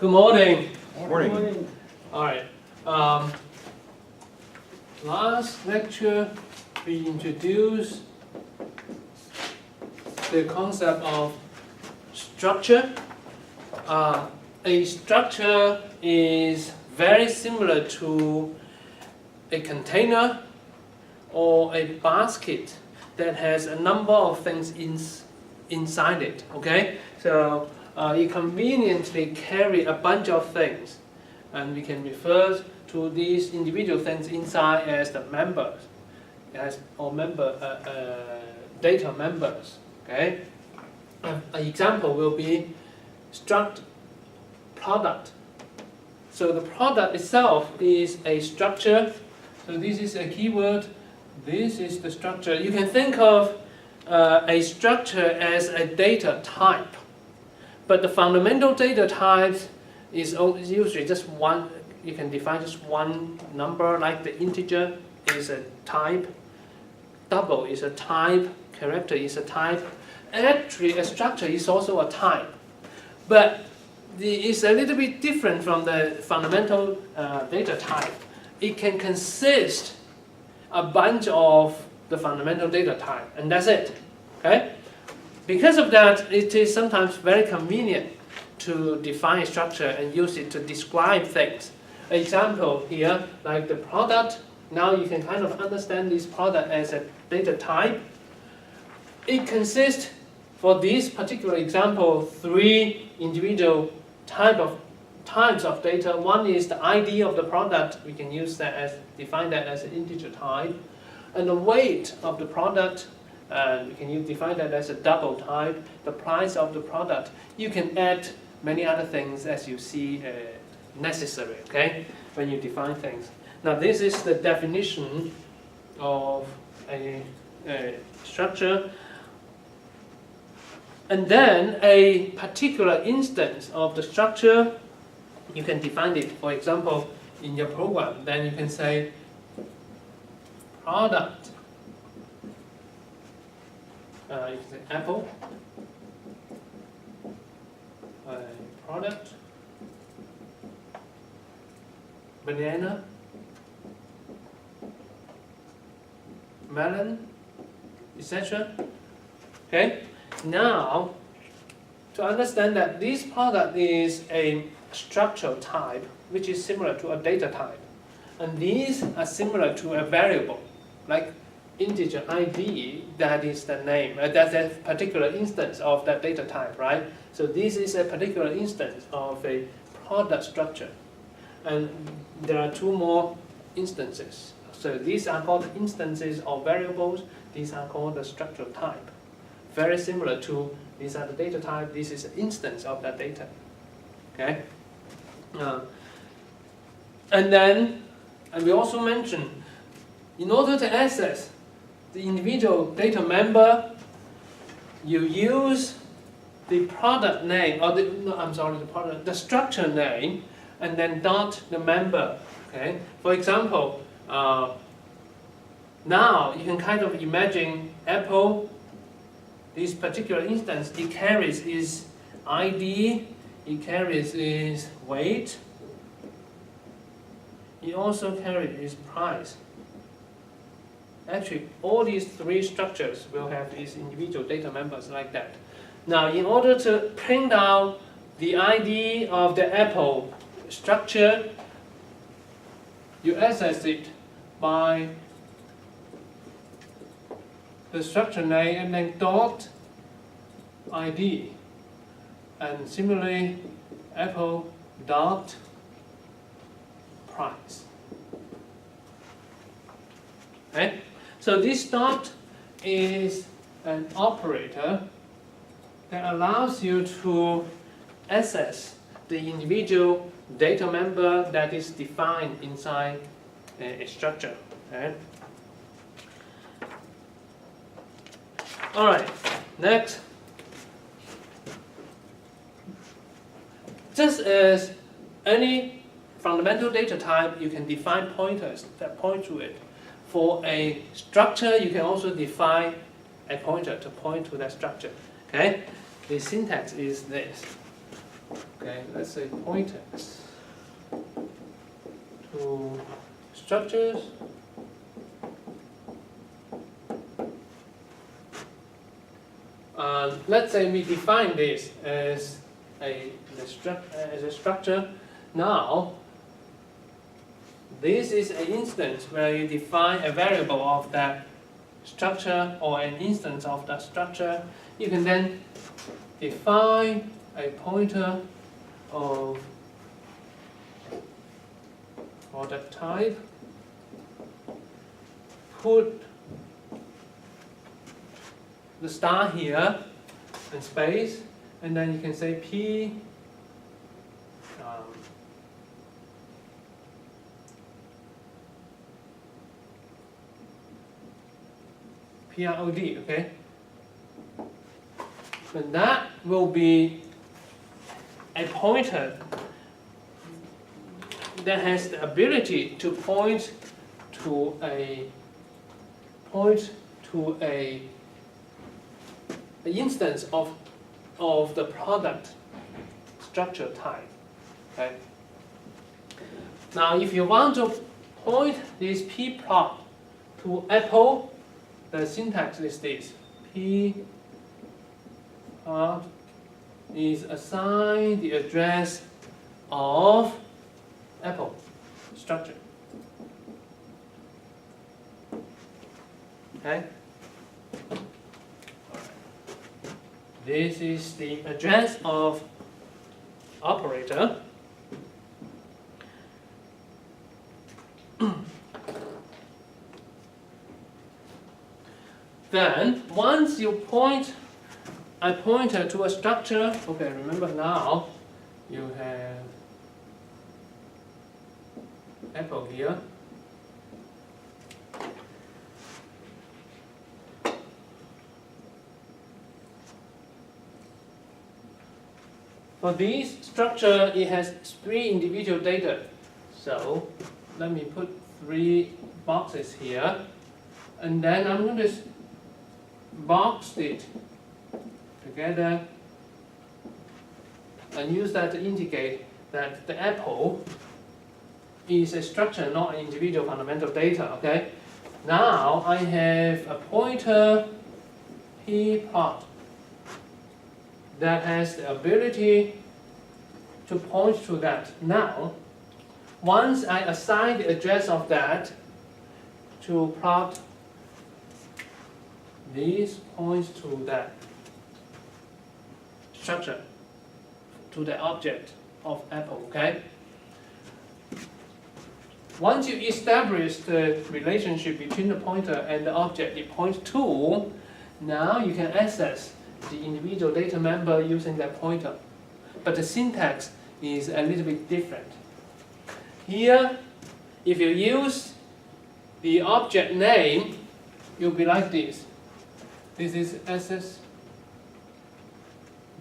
Good morning. Morning. All right. Last lecture, we introduced the concept of structure. A structure is very similar to a container or a basket that has a number of things inside it. Okay, so you conveniently carry a bunch of things, and we can refer to these individual things inside as the members, data members. Okay, an example will be struct product. So the product itself is a structure. So this is a keyword. This is the structure. You can think of a structure as a data type, but the fundamental data type is usually just one. You can define just one number, like the integer is a type, double is a type, character is a type. Actually, a structure is also a type, but it's a little bit different from the fundamental data type. It can consist a bunch of the fundamental data type, and that's it. Okay? Because of that, it is sometimes very convenient to define a structure and use it to describe things. Example here, like the product. Now you can kind of understand this product as a data type. It consists, for this particular example, 3 individual types of data. One is the ID of the product. We can use that as define that as an integer type, and the weight of the product. We can define that as a double type. The price of the product. You can add many other things as you see necessary. Okay, when you define things. Now this is the definition of a structure. And then a particular instance of the structure, you can define it. For example, in your program, then you can say product. You can say apple, product, banana, melon, etc. Okay. Now, to understand that this product is a structural type, which is similar to a data type, and these are similar to a variable, like integer ID, that is the name, that's a particular instance of that data type, right? So this is a particular instance of a product structure, and there are 2 more instances. So these are called instances of variables. These are called the structural type. Very similar to, these are the data type, this is an instance of that data. Okay? And we also mentioned, in order to access the individual data member, you use the product name, or the structure name, and then dot the member. Okay? For example, now you can kind of imagine Apple. This particular instance, it carries its ID, it carries its weight, it also carries its price. Actually, all these 3 structures will have these individual data members like that. Now, in order to print out the ID of the Apple structure, you access it by the structure name and then dot ID, and similarly Apple dot price. Okay? So this dot is an operator that allows you to access the individual data member that is defined inside a structure. Okay? All right, next. Just as any fundamental data type, you can define pointers that point to it. For a structure, you can also define a pointer to point to that structure. Okay? The syntax is this. Okay, let's say pointers to structures let's say we define this as a structure. Now, this is an instance where you define a variable of that structure or an instance of that structure. You can then define a pointer of product type, put the star here and space, and then you can say P PROD, okay? And that will be a pointer that has the ability to point to a instance of the product structure type. Okay. Now, if you want to point this p plot to Apple, the syntax is this: p plot is assign the address of Apple structure. Okay. This is the address of operator. Then, once you point a pointer to a structure, okay, remember now you have Apple here. For this structure, it has 3 individual data. So let me put 3 boxes here, and then I'm going to box it together and use that to indicate that the Apple is a structure, not an individual fundamental data. Okay. Now I have a pointer p plot that has the ability to point to that. Now, once I assign the address of that to plot, this points to that structure, to the object of Apple. Okay. Once you establish the relationship between the pointer and the object it points to, now you can access the individual data member using that pointer. But the syntax is a little bit different. Here, if you use the object name, it will be like this. This is access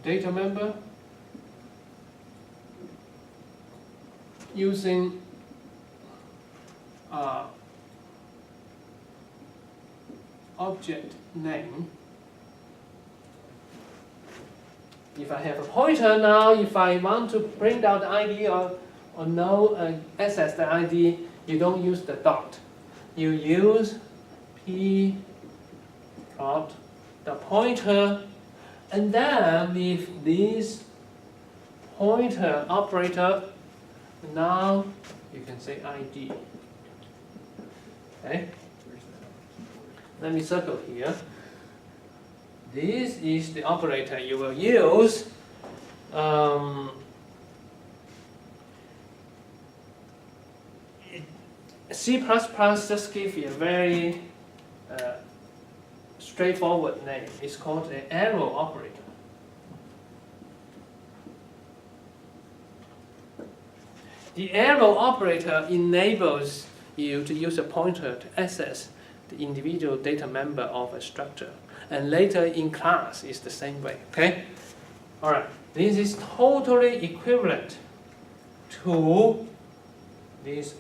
data member using object name. If I have a pointer now, if I want to print out the ID or no access the ID, you don't use the dot. You use p plot the pointer, and then with this pointer operator, now you can say ID. Okay. Let me circle here. This is the operator you will use. C++ just gives you a very straightforward name. It's called an arrow operator. The arrow operator enables you to use a pointer to access the individual data member of a structure. And later in class is the same way. Okay? Alright. This is totally equivalent to this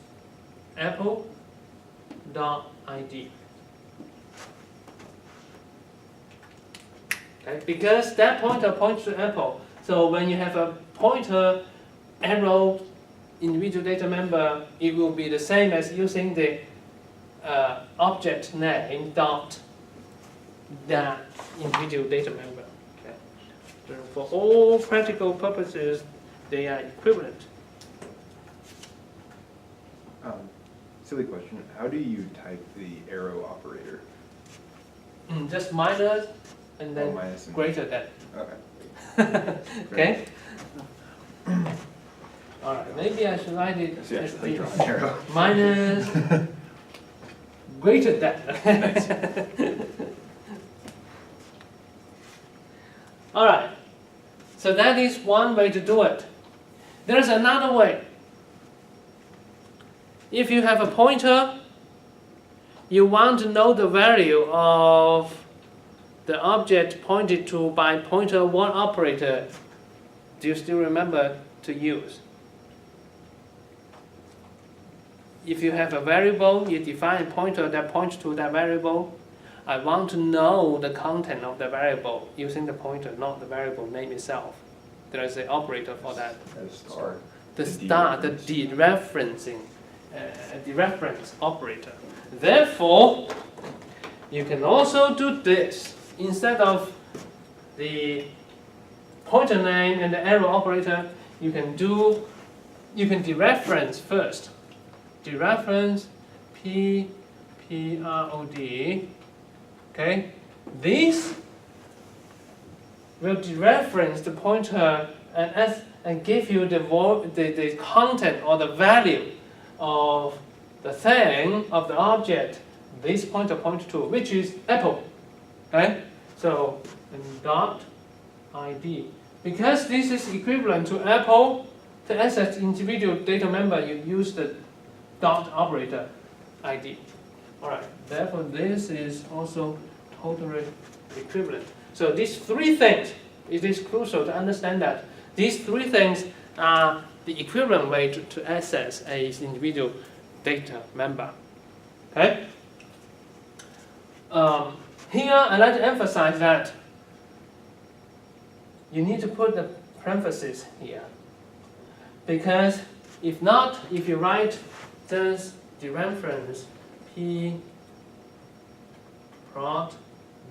apple.id. Okay? Because that pointer points to Apple, So when you have a pointer arrow individual data member, it will be the same as using the object name dot that individual data member. Okay. So for all practical purposes, they are equivalent. Silly question. How do you type the arrow operator? Just minus and then minus and greater than. Okay. Okay. All right. Maybe I should write it So you as actually the draw an arrow. minus greater than. All right. So that is one way to do it. There's another way. If you have a pointer, you want to know the value of the object pointed to by pointer one operator. Do you still remember to use? If you have a variable, you define a pointer that points to that variable. I want to know the content of the variable using the pointer, not the variable name itself. There is an operator for that. As star. The star, the dereferencing, dereference operator. Therefore, you can also do this. Instead of the pointer name and the arrow operator, you can dereference first. Dereference PROD. Okay, this will dereference the pointer and give you the content or the value of the thing, of the object this pointer points to, which is apple. Okay, so dot ID. Because this is equivalent to apple, to access individual data member, you use the dot operator ID. All right, therefore this is also totally equivalent. So these three things, it is crucial to understand that these three things are the equivalent way to access an individual data member. Okay? Here I'd like to emphasize that you need to put the parentheses here. Because if not, if you write this dereference P prod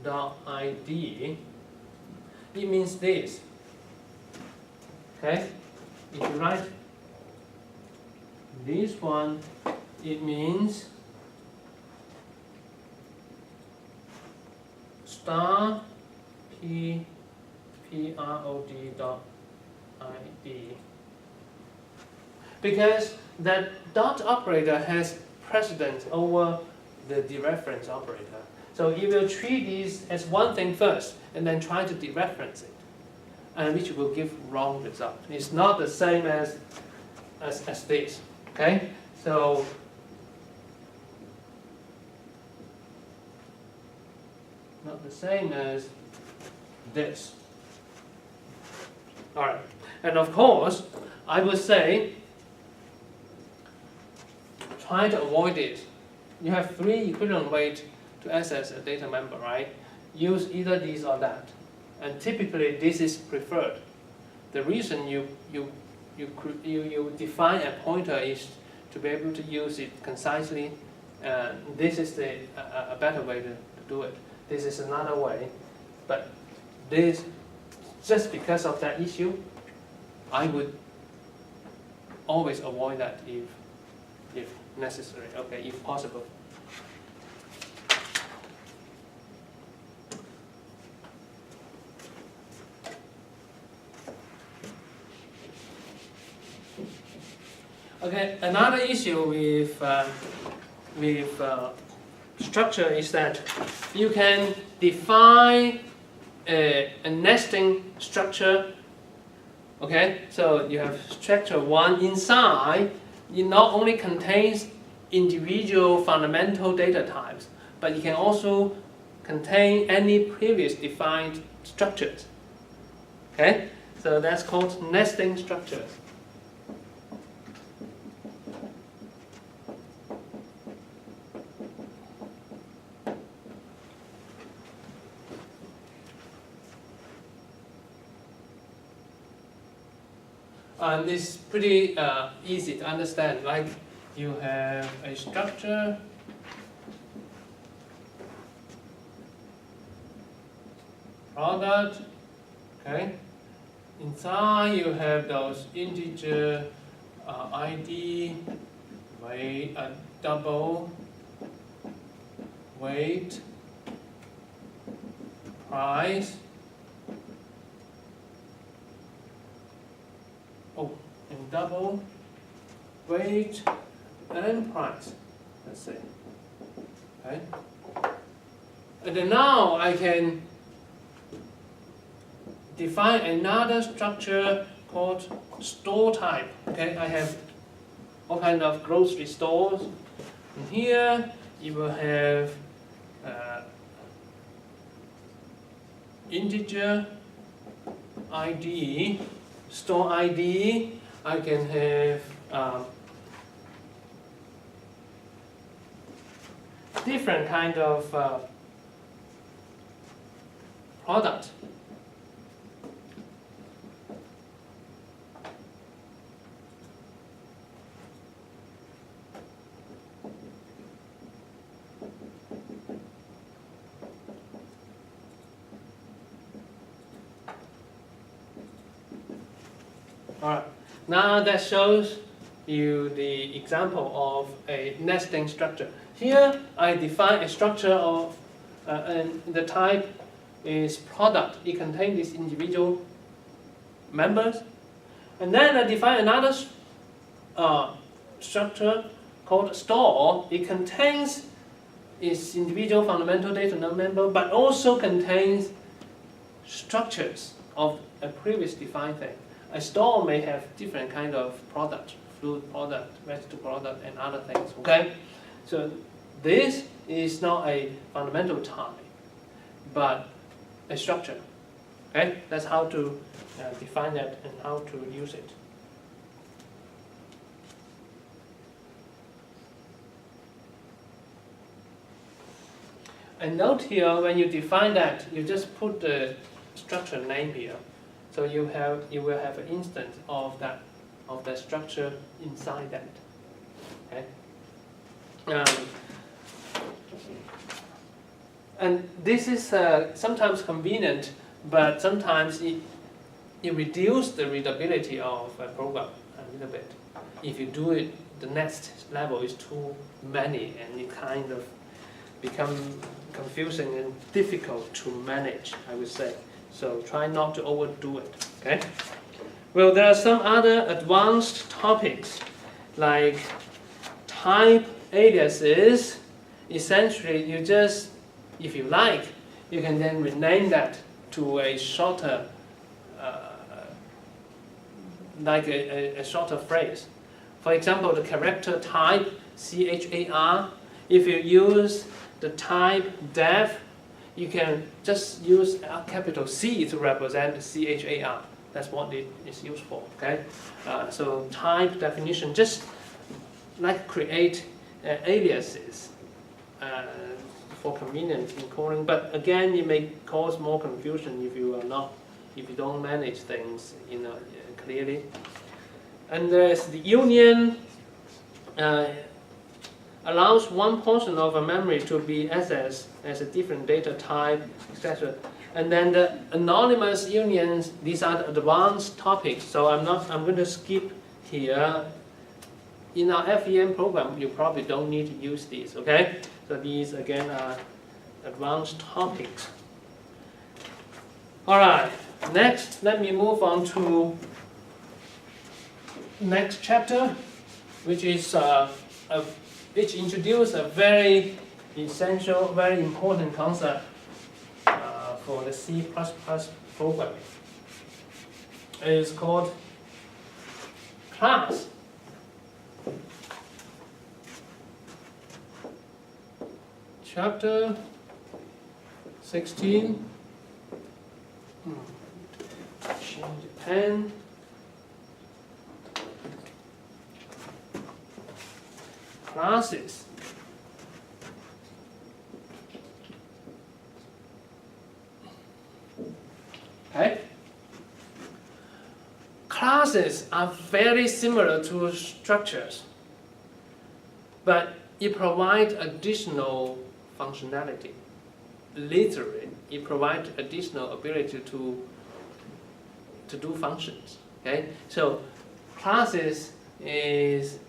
dot ID, it means this. Okay? If you write this one, it means star PROD dot ID. Because that dot operator has precedence over the dereference operator. So it will treat these as one thing first and then try to dereference it, and which will give wrong result. It's not the same as this. Okay? So not the same as this. Alright. And of course, I would say try to avoid it. You have three equivalent ways to access a data member, right? Use either these or that. And typically this is preferred. The reason you define a pointer is to be able to use it concisely. This is a better way to do it. This is another way. But this, just because of that issue, I would always avoid that if necessary, okay, if possible. Okay, another issue with structure is that you can define a nesting structure. Okay, so you have structure 1 inside. It not only contains individual fundamental data types, but it can also contain any previous defined structures. Okay, so that's called nesting structures. And it's pretty easy to understand. Like you have a structure, product, okay. Inside you have those integer ID, weight, double, weight, price. Oh, and double, weight, and price. Let's see. Okay. And then now I can define another structure called store type. Okay, I have all kind of grocery stores. And here you will have integer ID, store ID. I can have different kind of product. Alright, now that shows you the example of a nesting structure. Here I define a structure of, and the type is product. It contains these individual members. And then I define another structure called store. It contains its individual fundamental data member, but also contains structures of a previous defined thing. A store may have different kind of product, fruit product, vegetable product, and other things. Okay, so this is not a fundamental type, but a structure. Okay, that's how to define that and how to use it. And note here, when you define that, you just put the structure name here. So you will have an instance of that structure inside that. Okay. And this is sometimes convenient, but sometimes it reduces the readability of a program a little bit. If you do it, the next level is too many, and it kind of become confusing and difficult to manage, I would say. So try not to overdo it. Okay. Well, there are some other advanced topics like type aliases. Essentially, you just, if you like, you can then rename that to a shorter, like a shorter phrase. For example, the character type char. If you use the type def, you can just use a capital C to represent char. That's what it is used for. Okay, so type definition, just like create aliases for convenience in calling. But again, it may cause more confusion if you don't manage things clearly. And there's the union. Allows one portion of a memory to be accessed as a different data type, etc. And then the anonymous unions, these are the advanced topics. So I'm going to skip here. In our FEM program, you probably don't need to use these, okay? So these again are advanced topics. All right, next, let me move on to next chapter, which is which introduces a very essential, very important concept for the C++ programming. It is called class. Chapter 16. Change the pen. Classes. Okay. classes are very similar to structures, but it provides additional functionality. Literally, it provides additional ability to do functions. Okay, so classes is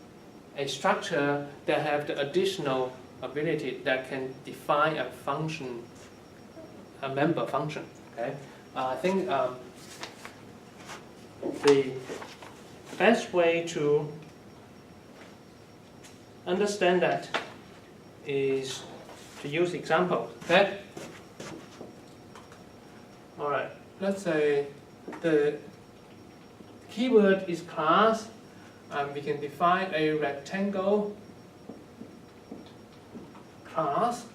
a structure that have the additional ability that can define a function, a member function. Okay, I think the best way to understand that is to use examples. Okay. All right. Let's say the keyword is class, and we can define a rectangle class.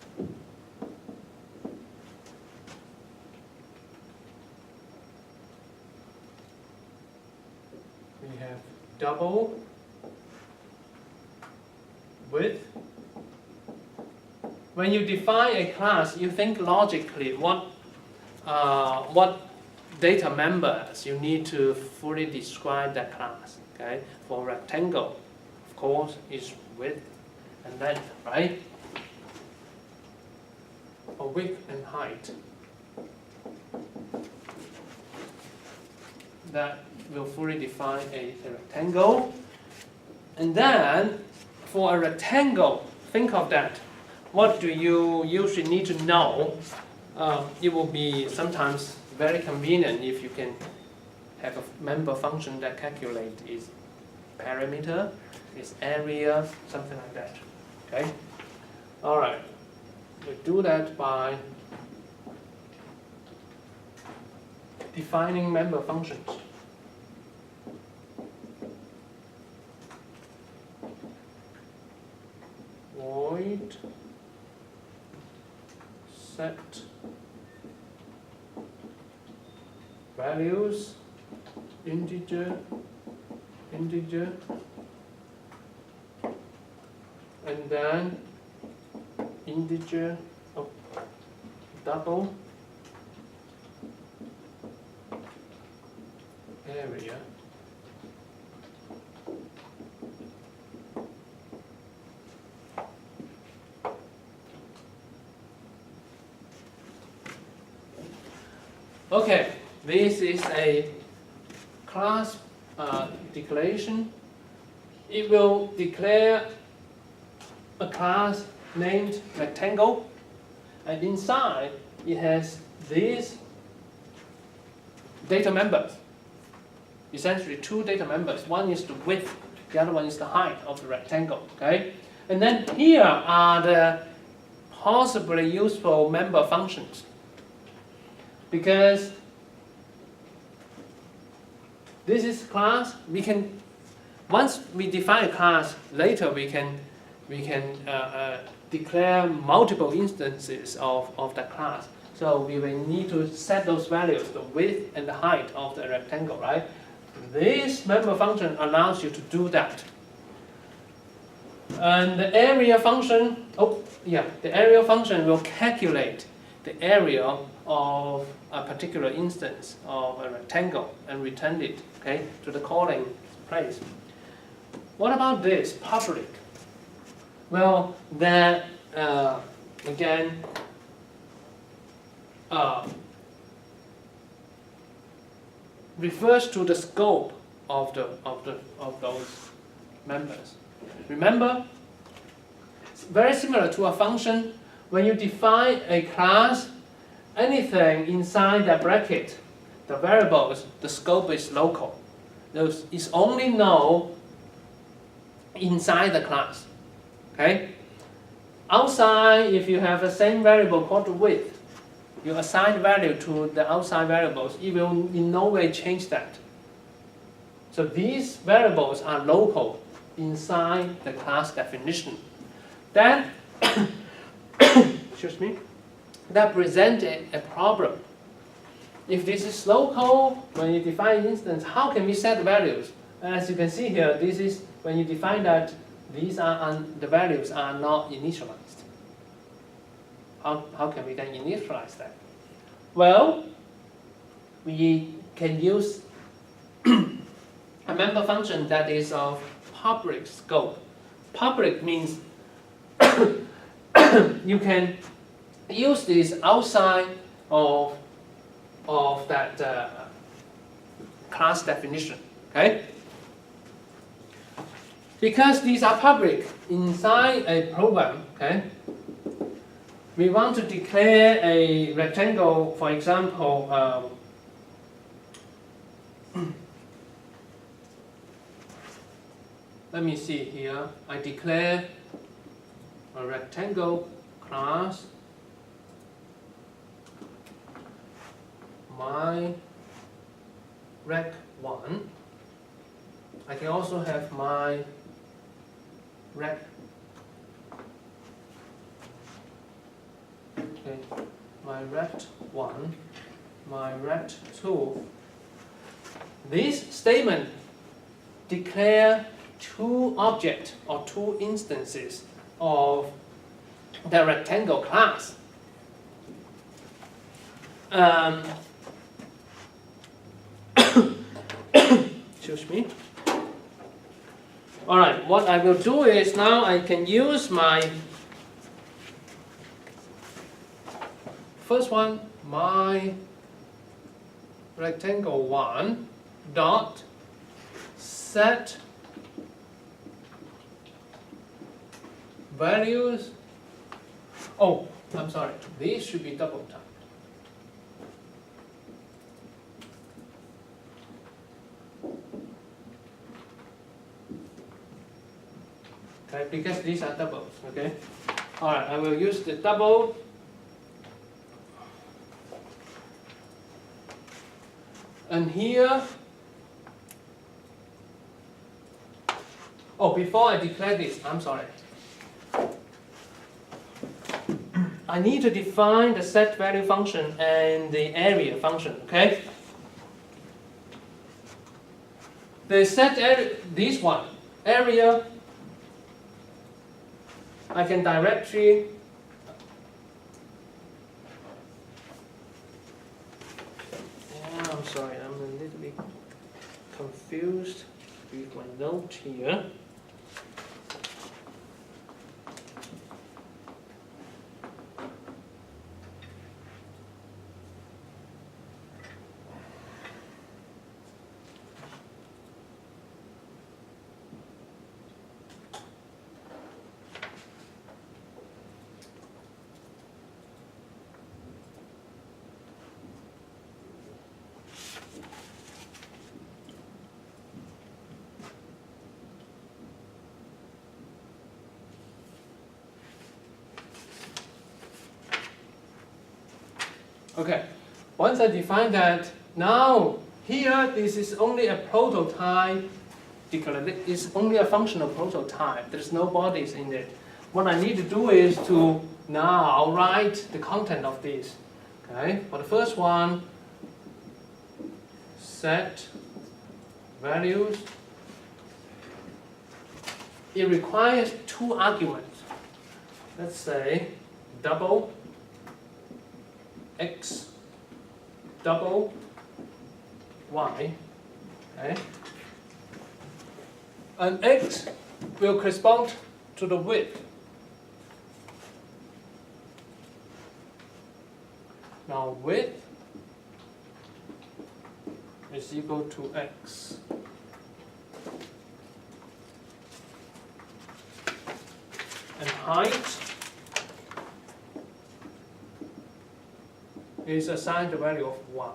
We have double width. When you define a class, you think logically what data members you need to fully describe that class. Okay, for rectangle, of course, is width and length, right? Or width and height. That will fully define a rectangle. And then, for a rectangle, think of that. What do you usually need to know? It will be sometimes very convenient if you can have a member function that calculates its perimeter, its area, something like that. Okay? All right. We do that by defining member functions. Void set values, integer, and then integer of double area. Okay, this is a class declaration. It will declare a class named rectangle, and inside it has these data members. Essentially, two data members. One is the width, the other one is the height of the rectangle. Okay, and then here are the possibly useful member functions. Because this is class, we can, once we define a class, later we can declare multiple instances of that class. So we will need to set those values, the width and the height of the rectangle, right? This member function allows you to do that. And the area function, the area function will calculate the area of a particular instance of a rectangle and return it, okay, to the calling place. What about this, public? Well, that again refers to the scope of those members. Remember, it's very similar to a function. When you define a class, anything inside that bracket, the variables, the scope is local. Those is only known inside the class. Okay? Outside, if you have the same variable called the width, you assign value to the outside variables, it will in no way change that. So these variables are local inside the class definition. Then, excuse me, that presented a problem. If this is local, when you define instance, how can we set values? As you can see here, this is when you define that these are the values are not initialized. How can we then initialize that? Well, we can use member function that is of public scope. Public means you can use this outside of that class definition. Okay? Because these are public inside a program, okay? We want to declare a rectangle, for example, let me see here. I declare a rectangle class my rec1. I can also have my rec. Okay, my rect1, my rect2. This statement declare two objects or two instances of the rectangle class. Excuse me. All right, what I will do is now I can use my first one, my rectangle1 dot set values. Oh, I'm sorry. These should be double typed. Okay, because these are doubles. Okay. All right. I will use the double. And here. Oh, before I declare this, I'm sorry. I need to define the set value function and the area function, okay? The set area, this one, area, I can directly I'm sorry, I'm a little bit confused with my note here. Okay, once I define that, now here this is only a prototype. It's only a functional prototype. There's no bodies in it. What I need to do is to now write the content of this. Okay, for the first one, set values. It requires two arguments. Let's say double x double y, okay? And x will correspond to the width. Now width is equal to x. And height is assigned the value of y.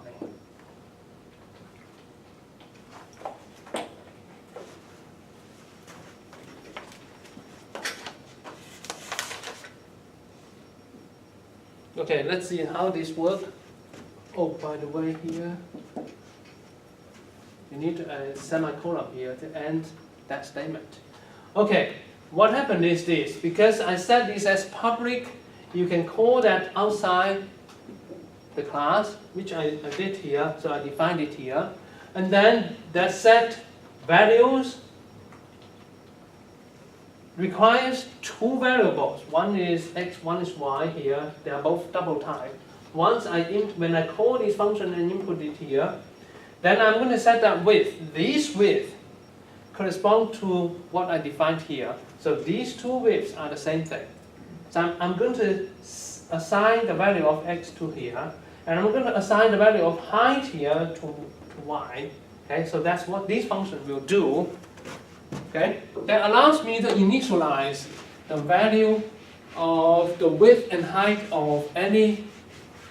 Okay, let's see how this works. Oh, by the way, here you need a semicolon here to end that statement. Okay, what happened is this. Because I set this as public, you can call that outside the class, which I did here, so I defined it here. And then that set values requires two variables. One is x, one is y here. They are both double type. Once when I call this function and input it here, then I'm going to set that width. This width correspond to what I defined here. So these two widths are the same thing. So I'm going to assign the value of x2 here, and I'm going to assign the value of height here to y. Okay, so that's what this function will do. Okay, that allows me to initialize the value of the width and height of any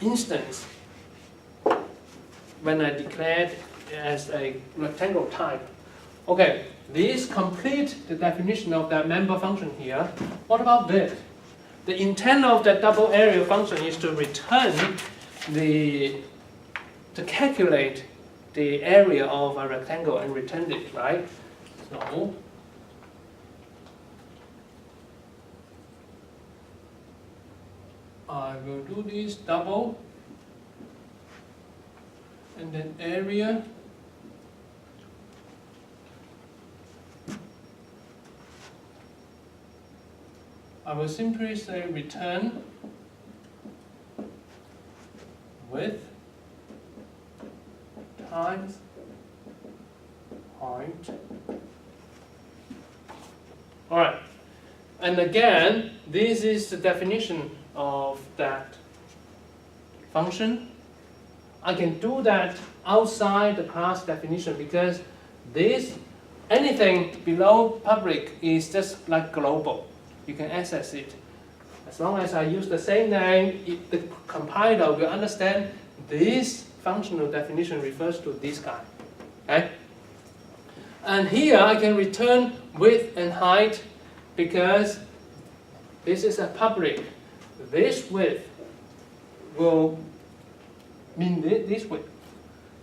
instance when I declare it as a rectangle type. Okay, this complete the definition of that member function here. What about this? The intent of that double area function is to return to calculate the area of a rectangle and return it, right? So I will do this double and then area I will simply say return width times height. All right, and again, this is the definition of that function. I can do that outside the class definition because this anything below public is just like global. You can access it. As long as I use the same name, the compiler will understand this functional definition refers to this guy. Okay? And here I can return width and height because this is a public. This width will mean this width.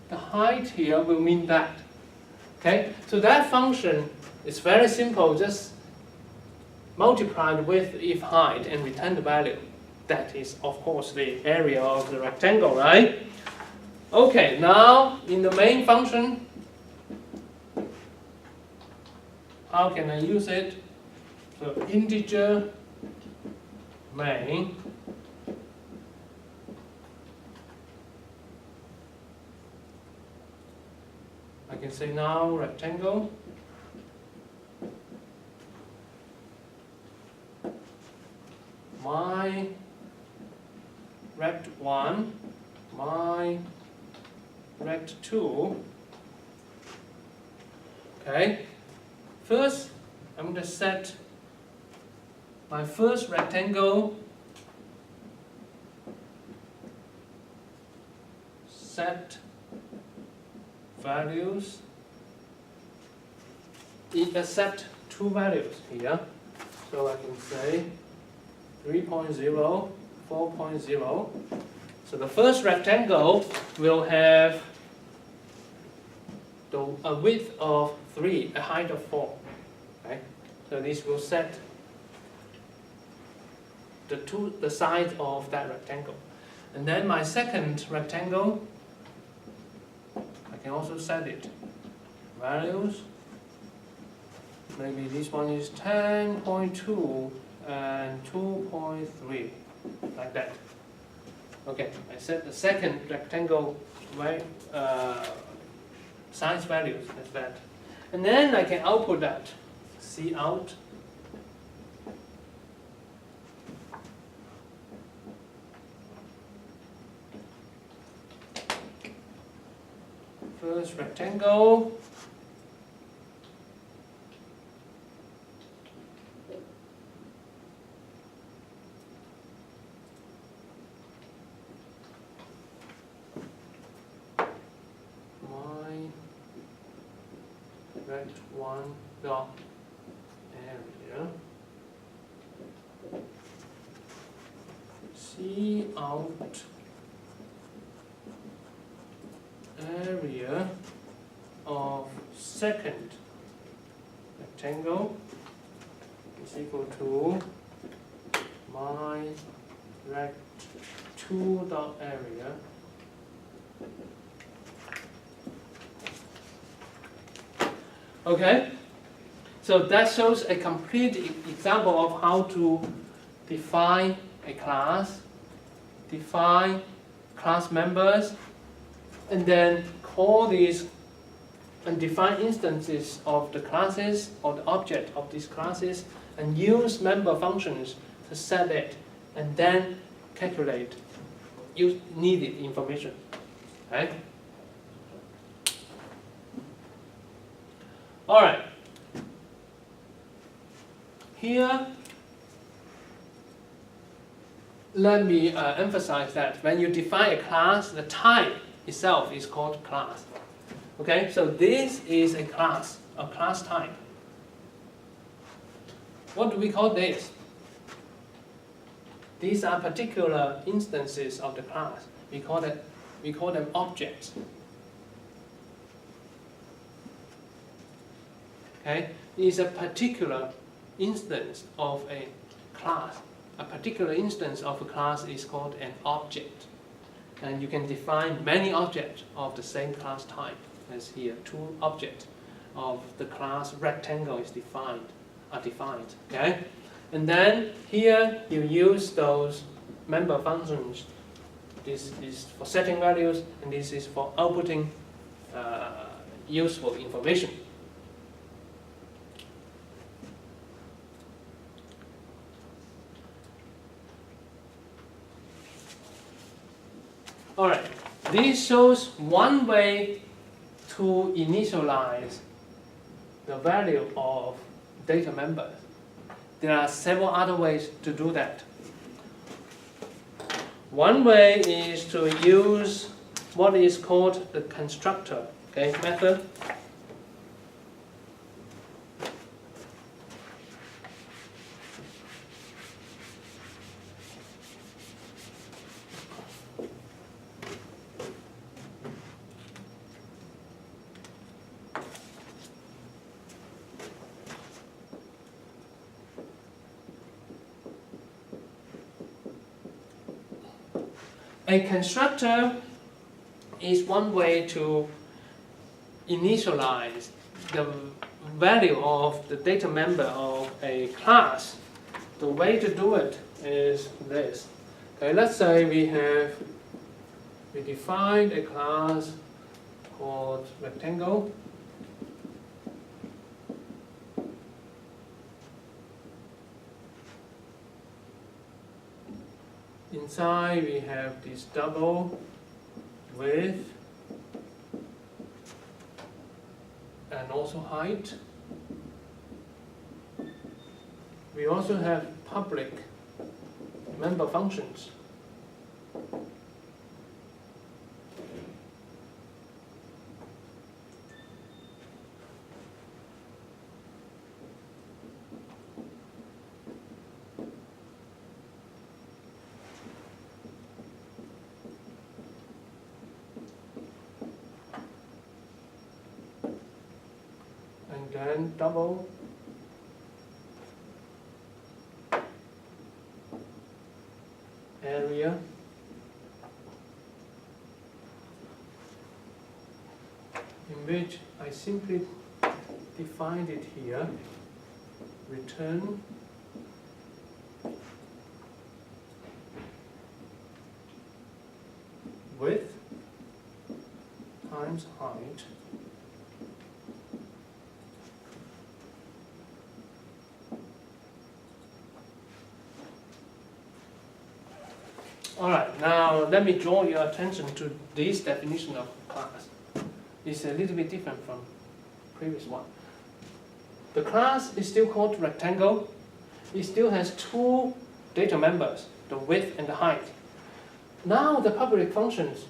The height here will mean that. Okay? So that function is very simple. Just multiply the width if height and return the value. That is, of course, the area of the rectangle, right? Okay, now in the main function, how can I use it? So integer main I can say now rectangle my rect1 my rect2. Okay, first I'm going to set my first rectangle, set values, it accepts two values here, so I can say 3.0, 4.0. So the first rectangle will have a width of 3, a height of 4. Okay? So this will set the size of that rectangle. And then my second rectangle, I can also set it. Values, maybe this one is 10.2 and 2.3, like that. Okay, I set the second rectangle size values as that. And then I can output that. See out. First rectangle. Rect1 dot area. See out area of second rectangle is equal to my rect2 dot area. Okay, so that shows a complete example of how to define a class, define class members, and then call these and define instances of the classes or the object of these classes and use member functions to set it and then calculate needed information. Okay? All right. Here, let me emphasize that when you define a class, the type itself is called class. Okay, so this is a class type. What do we call this? These are particular instances of the class. We call them objects. Okay, it is a particular instance of a class. A particular instance of a class is called an object. And you can define many objects of the same class type. As here, 2 objects of the class rectangle are defined. Okay? And then here you use those member functions. This is for setting values, and this is for outputting useful information. All right, this shows one way to initialize the value of data members. There are several other ways to do that. One way is to use what is called the constructor method. A constructor is one way to initialize the value of the data member of a class. The way to do it is this. Okay, let's say we defined a class called rectangle. Inside we have this double width and also height. We also have public member functions. And then double area in which I simply defined it here, return width times height All right, now let me draw your attention to this definition of class. It's a little bit different from previous one. The class is still called rectangle. It still has 2 data members, the width and the height. Now the public functions,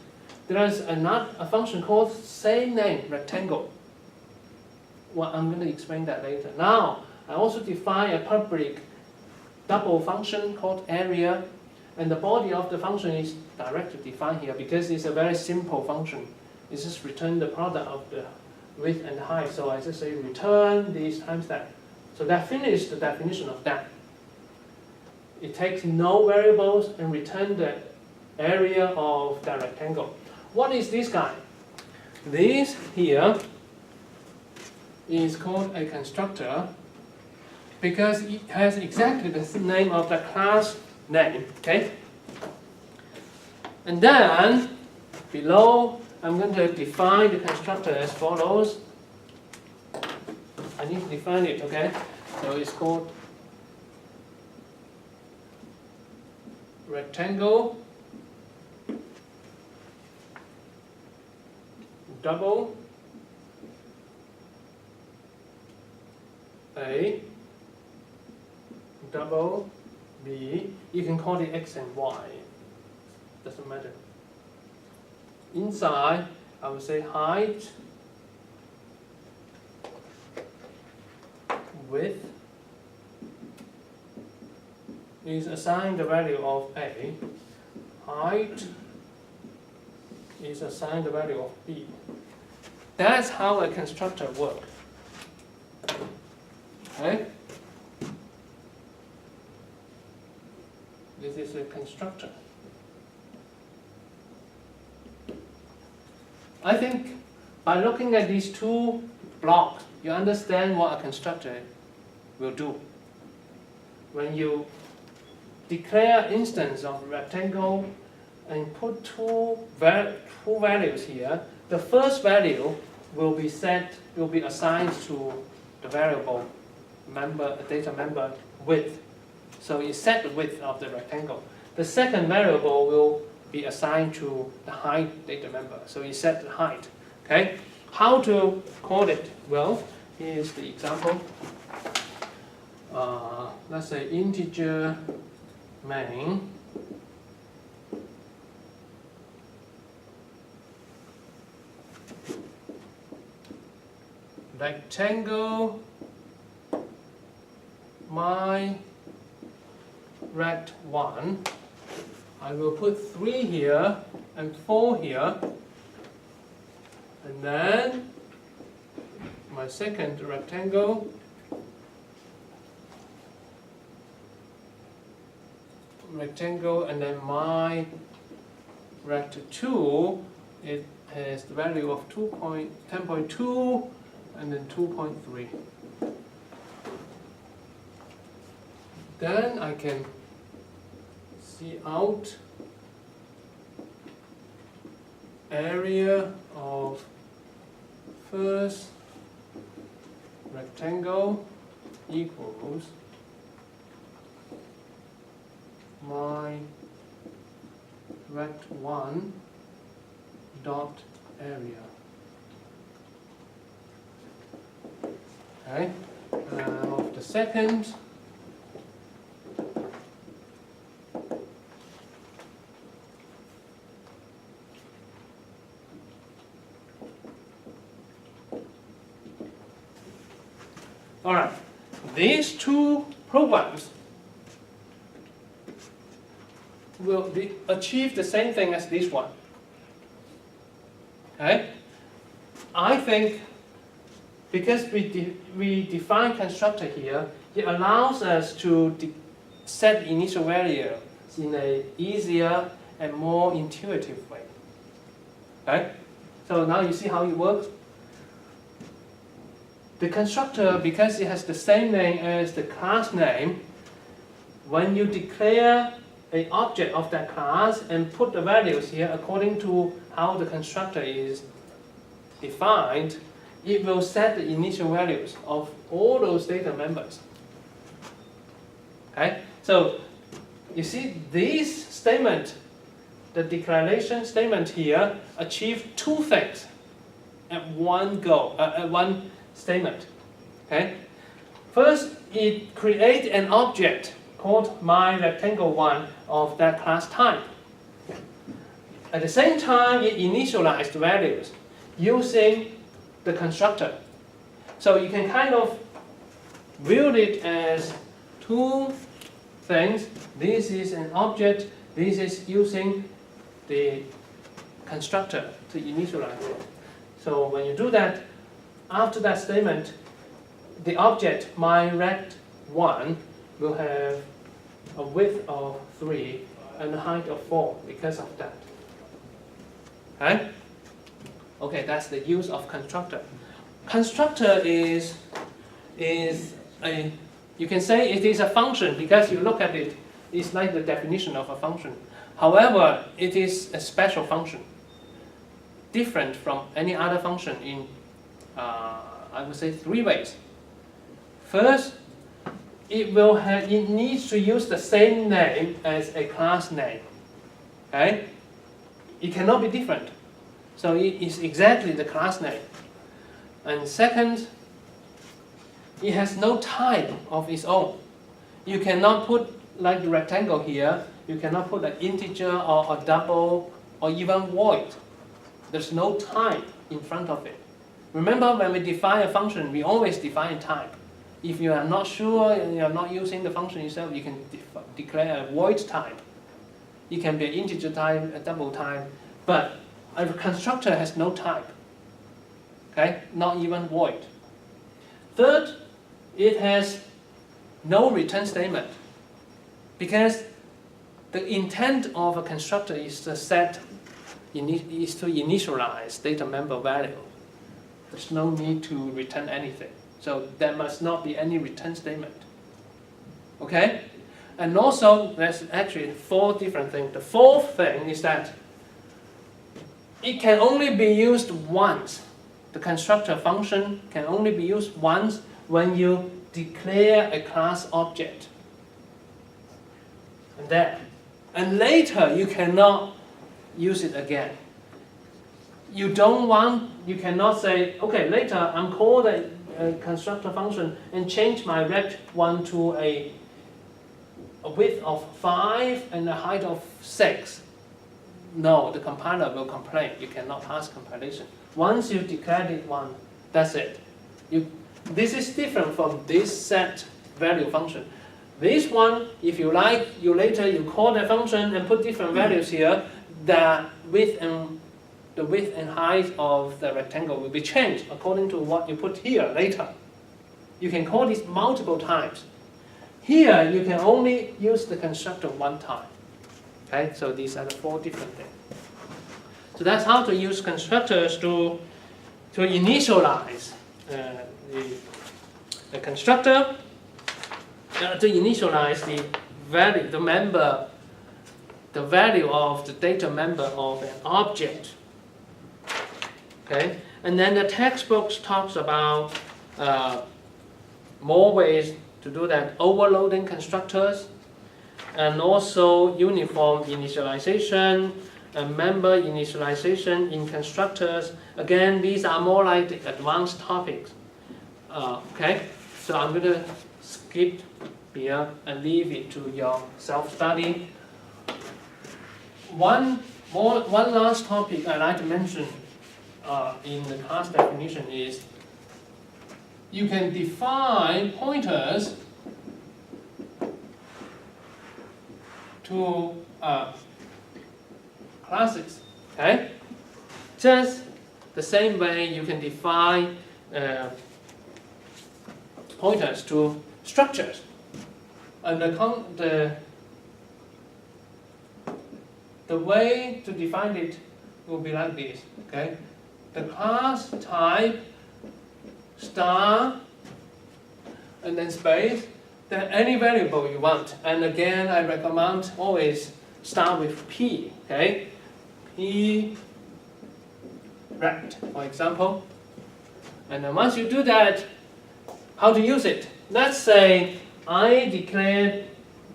there is a function called same name, rectangle. Well, I'm going to explain that later. Now, I also define a public double function called area, and the body of the function is directly defined here because it's a very simple function. It's just return the product of the width and the height. So I just say return this times that. So that finishes the definition of that. It takes no variables and return the area of the rectangle. What is this guy? This here is called a constructor because it has exactly the name of the class name, okay? And then below I'm going to define the constructor as follows. I need to define it, okay? So it's called rectangle double A double B. You can call it X and Y. Doesn't matter. Inside, I would say height, width is assigned the value of A. Height is assigned the value of B. That's how a constructor works. Okay? This is a constructor. I think by looking at these two blocks, you understand what a constructor will do. When you declare instance of rectangle and put two values here, the first value will be assigned to the variable data member width. So you set the width of the rectangle. The second variable will be assigned to the height data member. So you set the height. Okay? How to call it? Well, here's the example. Let's say integer main rectangle my rect1. I will put 3 here and 4 here, and then my second rectangle and then my rect2, it has the value of 10.2 and then 2.3. Then I can see out area of first rectangle equals my rect1 dot area. Okay, of the second, all right, these two programs will achieve the same thing as this one. Okay? I think because we define constructor here, it allows us to set the initial value in an easier and more intuitive way. Okay? So now you see how it works. The constructor, because it has the same name as the class name, when you declare an object of that class and put the values here according to how the constructor is defined, it will set the initial values of all those data members. Okay? So you see this statement, the declaration statement here, achieve two things at one go, at one statement. Okay? First, it creates an object called my rectangle1 of that class type. At the same time, it initialized the values using the constructor. So you can kind of view it as two things. This is an object, this is using the constructor to initialize it. So when you do that, after that statement, the object, my rect1, will have a width of 3 and a height of 4 because of that. Okay? Okay, that's the use of constructor. Constructor is a, you can say it is a function because you look at it, it's like the definition of a function. However, it is a special function, different from any other function in, I would say, 3 ways. First, it needs to use the same name as a class name. Okay? It cannot be different. So it is exactly the class name. And second, it has no type of its own. You cannot put, like the rectangle here, you cannot put an integer or a double or even void. There's no type in front of it. Remember, when we define a function, we always define a type. If you are not sure and you are not using the function itself, you can declare a void type. It can be an integer type, a double type, but a constructor has no type. Okay, not even void. Third, it has no return statement, because the intent of a constructor is to initialize data member value. There's no need to return anything. So there must not be any return statement. Okay? And also, there's actually 4 different things. The 4th thing is that it can only be used once. The constructor function can only be used once when you declare a class object. And later, you cannot use it again. You cannot say, okay, later I'm called a constructor function and change my rect1 to a width of 5 and a height of 6. No, the compiler will complain. You cannot pass compilation. Once you declared it one, that's it. This is different from this set value function. This one, if you like, you call the function and put different values here. The width and height of the rectangle will be changed according to what you put here later. You can call this multiple times. Here, you can only use the constructor one time. Okay, so these are the 4 different things. So that's how to use constructors to initialize the constructor, to initialize the value, the value of the data member of an object. Okay, and then the textbooks talks about more ways to do that: overloading constructors, and also uniform initialization, and member initialization in constructors. Again, these are more like the advanced topics. Okay, so I'm going to skip here and leave it to your self-study. One last topic I'd like to mention in the class definition is you can define pointers to classes. Okay, just the same way you can define pointers to structures. And the way to define it will be like this. Okay, the class type star and then space, then any variable you want. And again, I recommend always start with P. Okay, P rect, for example. And then once you do that, how to use it? Let's say I declared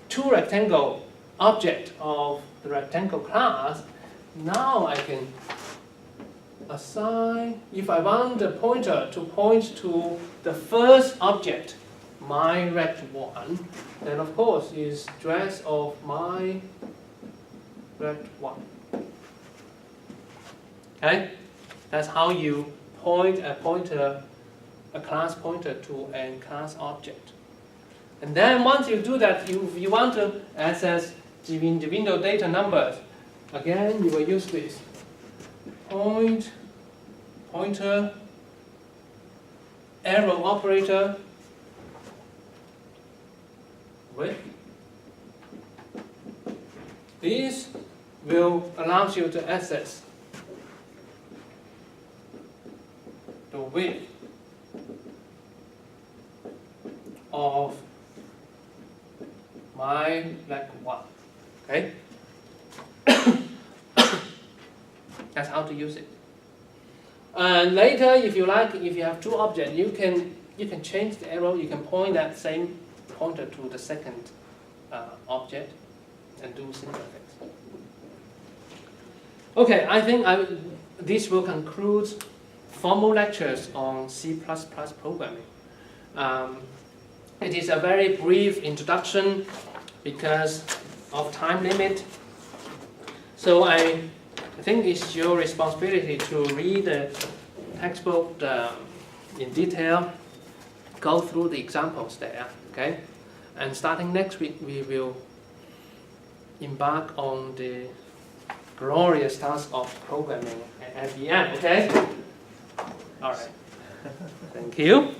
2 rectangle object of the rectangle class. Now I can assign, if I want the pointer to point to the first object, my rect1, then of course is address of my rect1. Okay, that's how you point a class pointer to a class object. And then once you do that, you want to access the window data numbers. Again, you will use this pointer arrow operator with. This will allow you to access the width of my rect1. Okay? That's how to use it. And later, if you like, if you have 2 objects, you can you can change the arrow, you can point that same pointer to the second object and do similar things. Okay, I think this will conclude formal lectures on C++ programming. It is a very brief introduction because of time limit. So I think it's your responsibility to read the textbook in detail, go through the examples there, okay? And starting next week, we will embark on the glorious task of programming at the end, okay? All right. Thank you.